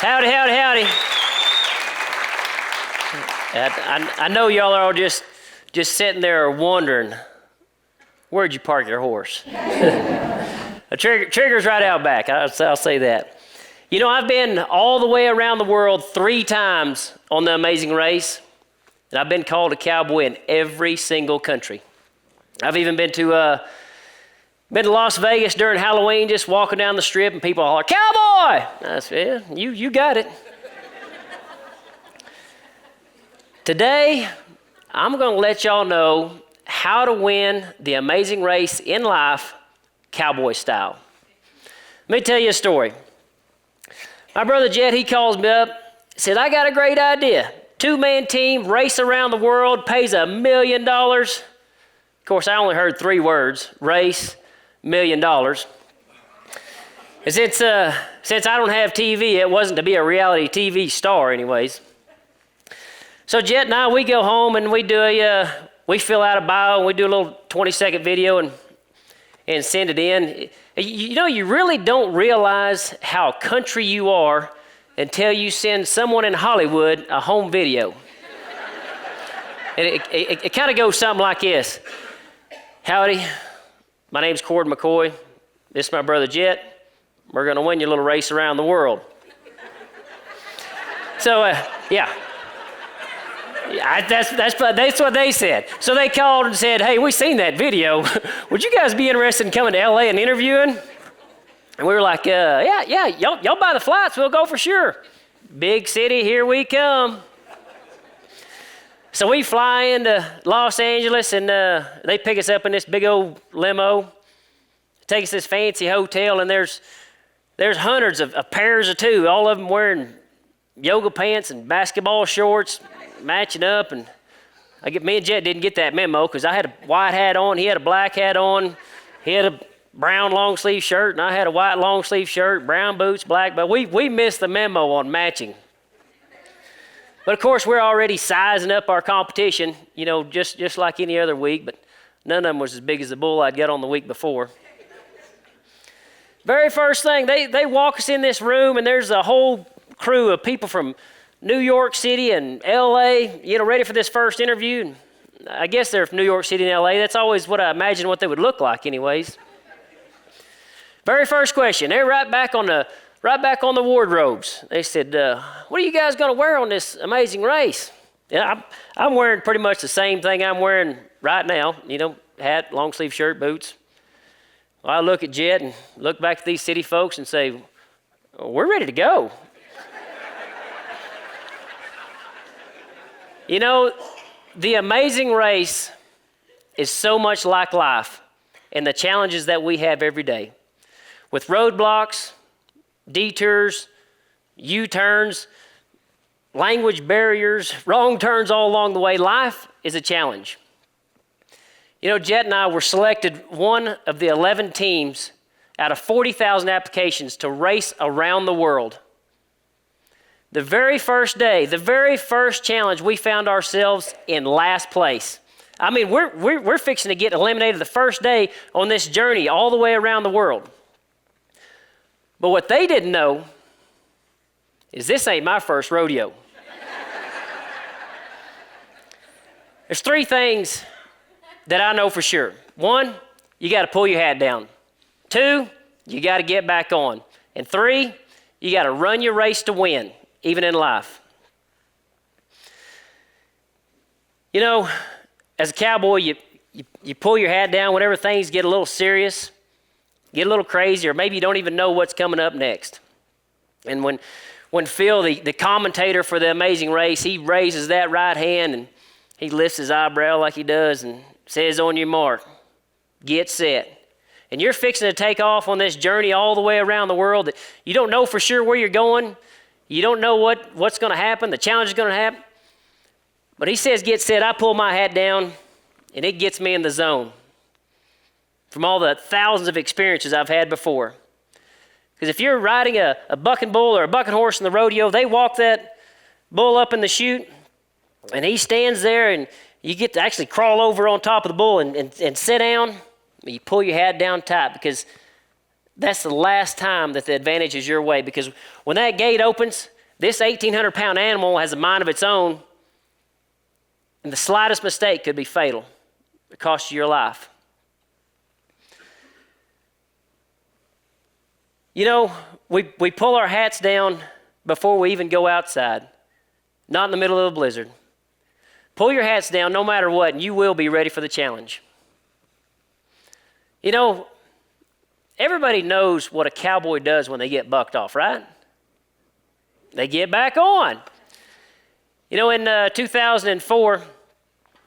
Howdy, howdy, howdy. I know y'all are all just sitting there wondering, where'd you park your horse? A trigger's right out back, I'll say that. You know, I've been all the way around the world 3 times on the Amazing Race, and I've been called a cowboy in every single country. I've even been to Las Vegas during Halloween, just walking down the strip, and people holler, "Cowboy!" I said, "Yeah, you got it." Today, I'm going to let y'all know how to win the Amazing Race in life, cowboy style. Let me tell you a story. My brother Jet, he calls me up, said, "I got a great idea. 2-man team, race around the world, pays $1 million." Of course, I only heard 3 words, race, $1 million. And since I don't have TV, it wasn't to be a reality TV star anyways. So Jet and I, we go home and we fill out a bio and we do a little 20-second video and send it in. You know, you really don't realize how country you are until you send someone in Hollywood a home video. And it kind of goes something like this. "Howdy, my name's McCoy. This is my brother Jet. We're gonna win your little race around the world." So, yeah. That's what they said. So they called and said, "Hey, we seen that video. Would you guys be interested in coming to LA and interviewing?" And we were like, yeah, y'all buy the flights, we'll go for sure. Big city, here we come. So we fly into Los Angeles and they pick us up in this big old limo, take us to this fancy hotel, and there's hundreds of pairs of 2, all of them wearing yoga pants and basketball shorts, matching up. And me and Jet didn't get that memo because I had a white hat on, he had a black hat on, he had a brown long sleeve shirt, and I had a white long sleeve shirt, brown boots, black, but we missed the memo on matching. But of course, we're already sizing up our competition, you know, just like any other week, but none of them was as big as the bull I'd got on the week before. Very first thing, they walk us in this room, and there's a whole crew of people from New York City and LA, you know, ready for this first interview. And I guess they're from New York City and LA. That's always what I imagine what they would look like anyways. Very first question, they're right back on the wardrobes. They said, "What are you guys gonna wear on this Amazing Race?" Yeah, I'm wearing pretty much the same thing I'm wearing right now, you know, hat, long sleeve shirt, boots. Well, I look at Jet and look back at these city folks and say, "We're ready to go." You know, the Amazing Race is so much like life and the challenges that we have every day. With roadblocks, detours, U-turns, language barriers, wrong turns all along the way, life is a challenge. You know, Jet and I were selected one of the 11 teams out of 40,000 applications to race around the world. The very first day, the very first challenge, we found ourselves in last place. I mean, we're fixing to get eliminated the first day on this journey all the way around the world. But what they didn't know is this ain't my first rodeo. There's 3 things that I know for sure. 1, you got to pull your hat down. 2, you got to get back on. And 3, you got to run your race to win, even in life. You know, as a cowboy, you pull your hat down whenever things get a little serious, get a little crazy, or maybe you don't even know what's coming up next. And when Phil, the commentator for the Amazing Race, he raises that right hand and he lifts his eyebrow like he does and says, "On your mark, get set." And you're fixing to take off on this journey all the way around the world that you don't know for sure where you're going. You don't know what's going to happen, the challenge is going to happen. But he says, "Get set." I pull my hat down, and it gets me in the zone from all the thousands of experiences I've had before. Because if you're riding a bucking bull or a bucking horse in the rodeo, they walk that bull up in the chute, and he stands there, and you get to actually crawl over on top of the bull and sit down. You pull your hat down tight because that's the last time that the advantage is your way, because when that gate opens, this 1,800-pound animal has a mind of its own, and the slightest mistake could be fatal. It costs you your life. You know, we pull our hats down before we even go outside, not in the middle of a blizzard. Pull your hats down no matter what, and you will be ready for the challenge. You know, everybody knows what a cowboy does when they get bucked off, right? They get back on. You know, in 2004,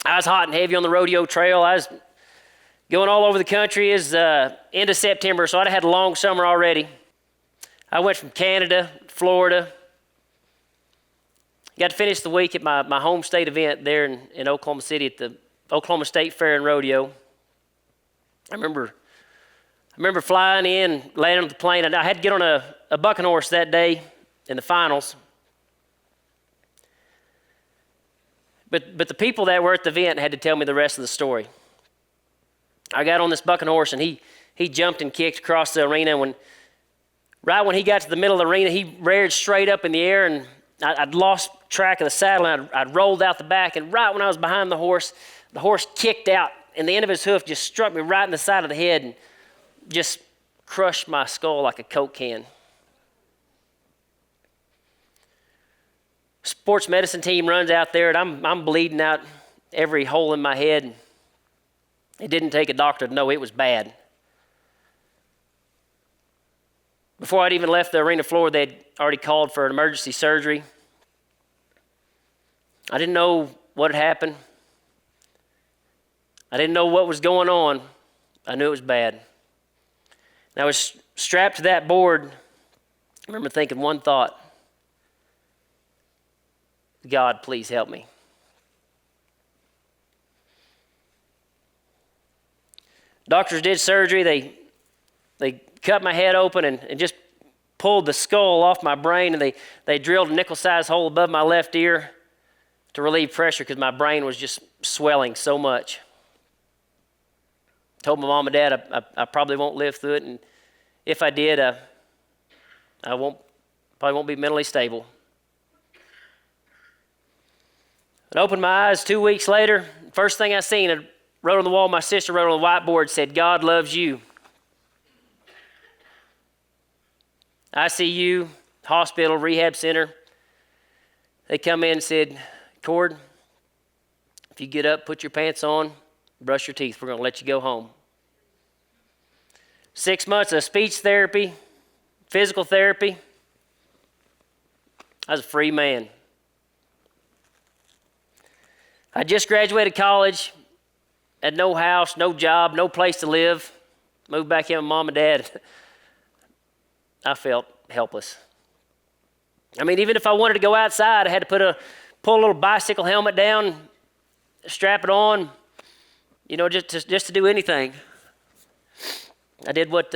I was hot and heavy on the rodeo trail. I was going all over the country. It was end of September, so I'd had a long summer already. I went from Canada, Florida. Got to finish the week at my home state event there in Oklahoma City at the Oklahoma State Fair and Rodeo. I remember flying in, landing on the plane. I had to get on a bucking horse that day in the finals. But the people that were at the event had to tell me the rest of the story. I got on this bucking horse, and he jumped and kicked across the arena. Right when he got to the middle of the arena, he reared straight up in the air, and I'd lost track of the saddle, and I'd rolled out the back. And right when I was behind the horse kicked out, and the end of his hoof just struck me right in the side of the head and just crushed my skull like a Coke can. Sports medicine team runs out there, and I'm bleeding out every hole in my head. It didn't take a doctor to know it was bad. Before I'd even left the arena floor, they'd already called for an emergency surgery. I didn't know what had happened. I didn't know what was going on. I knew it was bad. And I was strapped to that board. I remember thinking one thought: God, please help me. Doctors did surgery. They cut my head open and just pulled the skull off my brain, and they drilled a nickel-sized hole above my left ear to relieve pressure because my brain was just swelling so much. Told my mom and dad I probably won't live through it, and if I did, I probably won't be mentally stable. I opened my eyes 2 weeks later. First thing I seen, I wrote on the wall, my sister wrote on the whiteboard, said, "God loves you." ICU, hospital, rehab center. They come in and said, "Cord, if you get up, put your pants on, brush your teeth, we're going to let you go home." 6 months of speech therapy, physical therapy. I was a free man. I just graduated college, had no house, no job, no place to live. Moved back in with mom and dad. I felt helpless. I mean, even if I wanted to go outside, I had to pull a little bicycle helmet down, strap it on, you know, just to do anything. I did what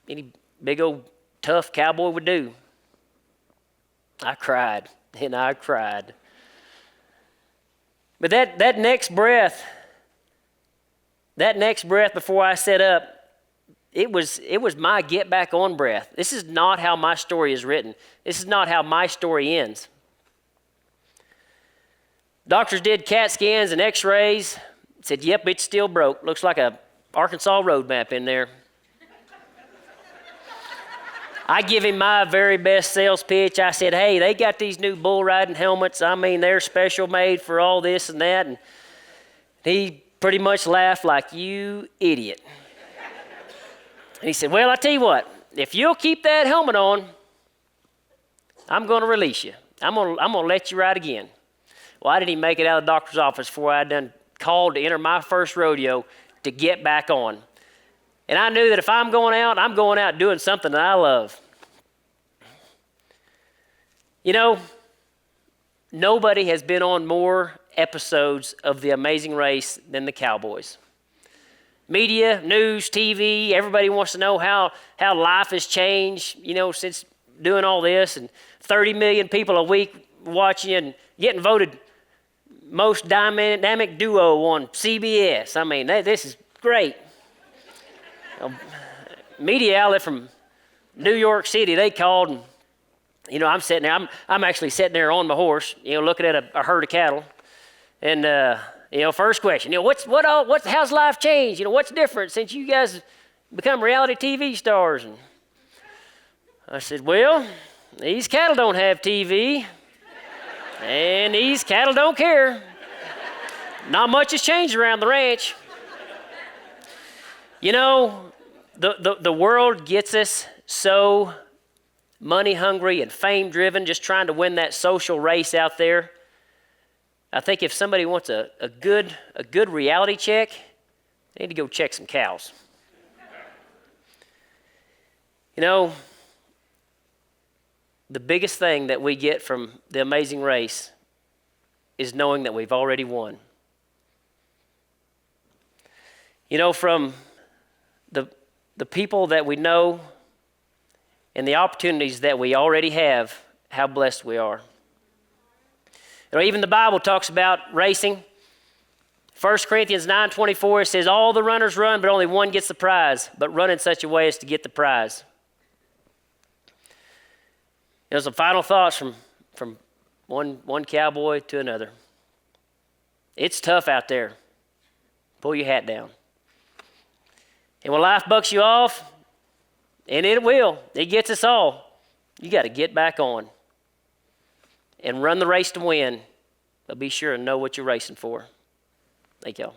any big old tough cowboy would do. I cried, and I cried. But that next breath before I set up, it was my get back on breath. This is not how my story is written. This is not how my story ends. Doctors did CAT scans and x-rays. Said, "Yep, it's still broke. Looks like a Arkansas road map in there." I give him my very best sales pitch. I said, "Hey, they got these new bull riding helmets. I mean, they're special made for all this and that." And he pretty much laughed like, "You idiot." And he said, "Well, I tell you what, if you'll keep that helmet on, I'm going to release you. I'm going to let you ride again." Well, I didn't even make it out of the doctor's office before I'd done called to enter my first rodeo to get back on. And I knew that if I'm going out doing something that I love. You know, nobody has been on more episodes of The Amazing Race than the Cowboys. Media, news, TV, everybody wants to know how life has changed, you know, since doing all this. And 30 million people a week watching and getting voted most dynamic duo on CBS. I mean, this is great. media outlet from New York City, they called, and I'm sitting there. I'm actually sitting there on my horse, looking at a herd of cattle, and first question, how's life changed? What's different since you guys become reality TV stars? And I said, well, these cattle don't have TV, and these cattle don't care. Not much has changed around the ranch. The world gets us so money hungry and fame driven, just trying to win that social race out there. I think if somebody wants a good reality check, they need to go check some cows. The biggest thing that we get from the Amazing Race is knowing that we've already won. From the people that we know and the opportunities that we already have, how blessed we are. Even the Bible talks about racing. 1 Corinthians 9:24 says, all the runners run, but only one gets the prize, but run in such a way as to get the prize. Some final thoughts from one cowboy to another. It's tough out there. Pull your hat down. And when life bucks you off, and it will, it gets us all, you got to get back on and run the race to win, but be sure and know what you're racing for. Thank y'all.